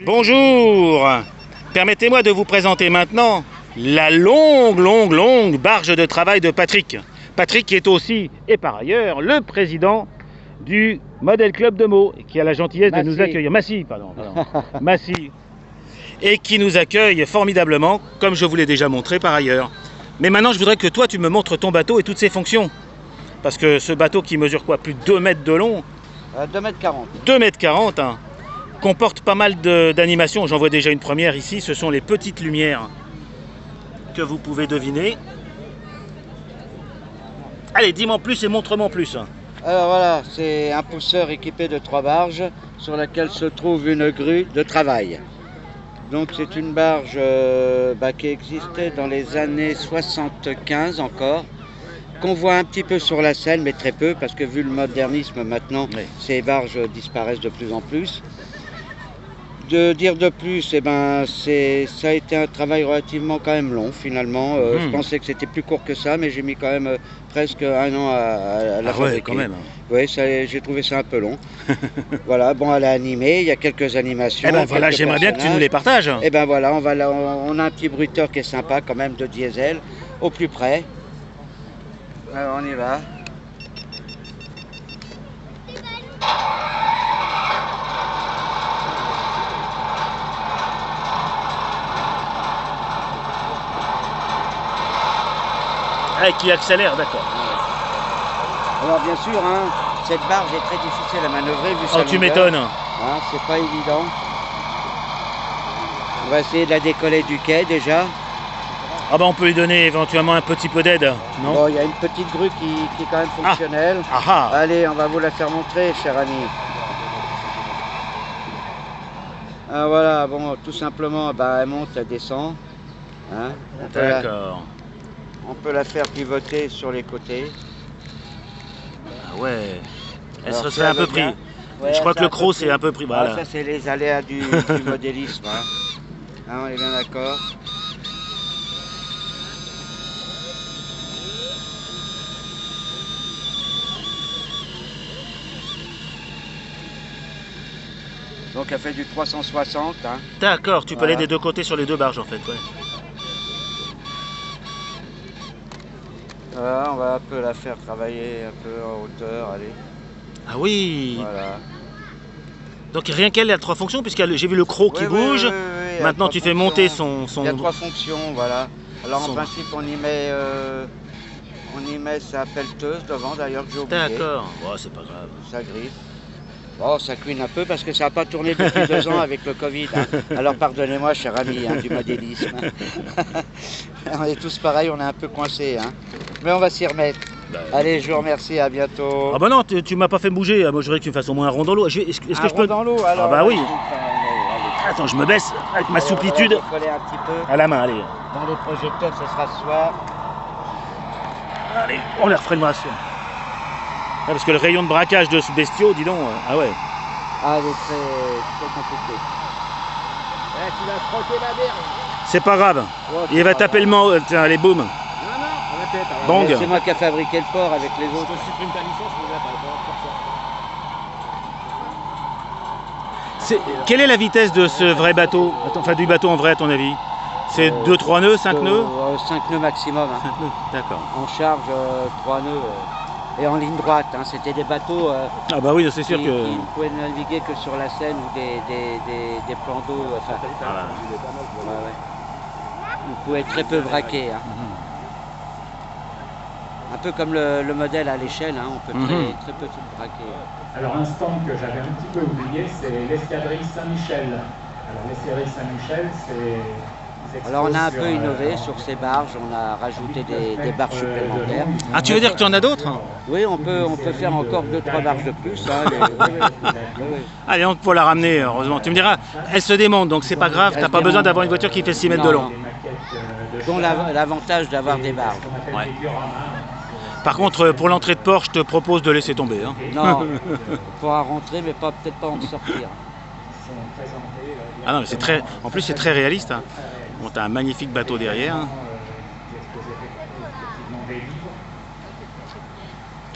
Bonjour. Permettez-moi de vous présenter maintenant la longue barge de travail de Patrick. Patrick qui est aussi, et par ailleurs, le président du Model Club de Meaux, qui a la gentillesse de nous accueillir. Massy, pardon. Massy. Et qui nous accueille formidablement, comme je vous l'ai déjà montré par ailleurs. Mais maintenant, je voudrais que toi, tu me montres ton bateau et toutes ses fonctions. Parce que ce bateau qui mesure quoi? Plus de 2 mètres de long? 2 mètres 40. 2 mètres 40, hein, comporte pas mal d'animations. J'en vois déjà une première ici. Ce sont les petites lumières que vous pouvez deviner. Allez, dis-moi plus et montre-moi plus. Alors voilà, c'est un pousseur équipé de 3 barges sur laquelle se trouve une grue de travail. Donc c'est une barge qui existait dans les années 75 encore, qu'on voit un petit peu sur la Seine, mais très peu, parce que vu le modernisme maintenant, oui, ces barges disparaissent de plus en plus. De dire de plus, ça a été un travail relativement quand même long finalement. Je pensais que c'était plus court que ça, mais j'ai mis quand même presque 1 an à la fabriquer. Ouais, quand même. Oui, j'ai trouvé ça un peu long. Voilà, bon, elle est animée, il y a quelques animations. Eh ben voilà, j'aimerais bien que tu nous les partages. Et ben voilà, on a un petit bruiteur qui est sympa quand même de diesel, au plus près. Alors on y va. Ah, qui accélère, d'accord. Alors bien sûr, hein, cette barge est très difficile à manœuvrer vu sa longueur. Tu m'étonnes. Hein, c'est pas évident. On va essayer de la décoller du quai déjà. Ah bah on peut lui donner éventuellement un petit peu d'aide, non? Bon, il y a une petite grue qui est quand même fonctionnelle. Allez, on va vous la faire montrer, cher ami. Ah, voilà, bon, tout simplement, elle monte, elle descend. Hein, d'accord. On peut la faire pivoter sur les côtés. Ah ouais. Elle se serait un peu pris. Ouais, je crois que le croc c'est un peu pris. Voilà. Ça c'est les aléas du modélisme. Hein, on est bien d'accord. Donc elle fait du 360. Hein. D'accord, tu peux aller des deux côtés sur les deux barges en fait. Ouais. Voilà, on va un peu la faire travailler un peu en hauteur, allez. Ah oui. Voilà. Donc rien qu'elle a 3 fonctions, puisque j'ai vu le croc qui bouge. Oui, maintenant tu fais monter son... Il y a 3 fonctions, voilà. Alors en principe on y met sa pelleteuse devant d'ailleurs que j'ai oublié. D'accord, oh, c'est pas grave. Ça griffe. Bon, ça cuine un peu parce que ça n'a pas tourné depuis 2 ans avec le Covid. Hein. Alors pardonnez-moi, cher ami, hein, du modélisme. On est tous pareils, on est un peu coincés. Hein. Mais on va s'y remettre. Allez, je vous remercie, à bientôt. Ah bah non, tu m'as pas fait bouger. Moi je voudrais que tu me fasses au moins un rond dans l'eau. Est-ce que je peux... dans l'eau alors? Ah bah oui. Attends, je me baisse avec ma souplitude. On va coller un petit peu. À la main, allez. Dans les projecteurs, ce sera ce soir. Allez, on les refrait le bras. Ah, parce que le rayon de braquage de ce bestiau, dis donc, ah ouais. Ah, il est très compliqué. Tu vas frotter la berge. C'est pas grave. Il va taper le mort. Tiens, allez, boum. Non, on va tête. Bang. C'est moi qui ai fabriqué le port avec les autres. Je te supprime ta licence, mais là, pas Quelle est la vitesse de ce vrai bateau? Enfin, du bateau en vrai, à ton avis? C'est 2-3 nœuds, 5 nœuds? 5 nœuds maximum. Hein. 5 nœuds, d'accord. En charge, 3 nœuds. Et en ligne droite, hein. C'était des bateaux ah bah oui, c'est sûr qui que... ne pouvaient naviguer que sur la Seine ou des plans d'eau. Enfin, Ils pouvaient très peu braquer. Hein. Un peu comme le modèle à l'échelle, hein. On peut très peu braquer. Alors un stand que j'avais un petit peu oublié, c'est l'escadrille Saint-Michel. Alors l'escadrille Saint-Michel, c'est... Alors on a un peu innové sur ces barges, on a rajouté des barges supplémentaires. Ah, tu veux dire que tu en as d'autres? Oui, on peut faire encore 2-3 barges de plus. Hein, Allez, on peut la ramener, heureusement. Tu me diras, elle se démonte, donc c'est pas grave, t'as pas besoin d'avoir une voiture qui fait 6 mètres de long. Dont l'avantage d'avoir des barges. Ouais. Par contre, pour l'entrée de port, je te propose de laisser tomber. Hein. Non, on pourra rentrer, mais peut-être pas en sortir. Ah non, mais c'est très... En plus, c'est très réaliste. Hein. Bon, t'as un magnifique bateau derrière.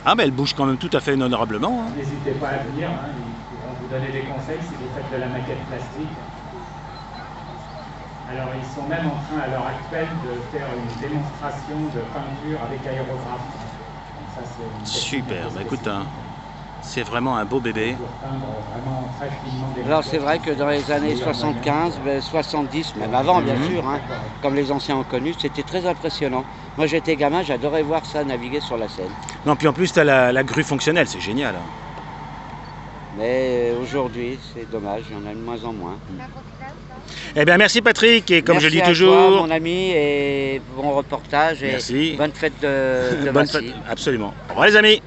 Ah, mais elle bouge quand même tout à fait honorablement. Hein. N'hésitez pas à venir, hein, ils pourront vous donner des conseils si vous faites de la maquette plastique. Alors ils sont même en train à l'heure actuelle de faire une démonstration de peinture avec aérographe. Donc ça, c'est une Super, bah écoute, spécifique. c'est vraiment un beau bébé. Pour peindre vraiment très finement des Alors c'est vrai que dans les années 75, 70, même avant bien sûr, hein, comme les anciens ont connu, c'était très impressionnant. Moi j'étais gamin, j'adorais voir ça naviguer sur la Seine. Non, puis en plus, tu as la grue fonctionnelle, c'est génial. Mais aujourd'hui, c'est dommage, il y en a de moins en moins. Eh bien, merci Patrick, et comme je Merci dis à toujours... toi, mon ami, et bon reportage, et Merci. bonne fête de Bonne Massy. fête, absolument. Au revoir les amis.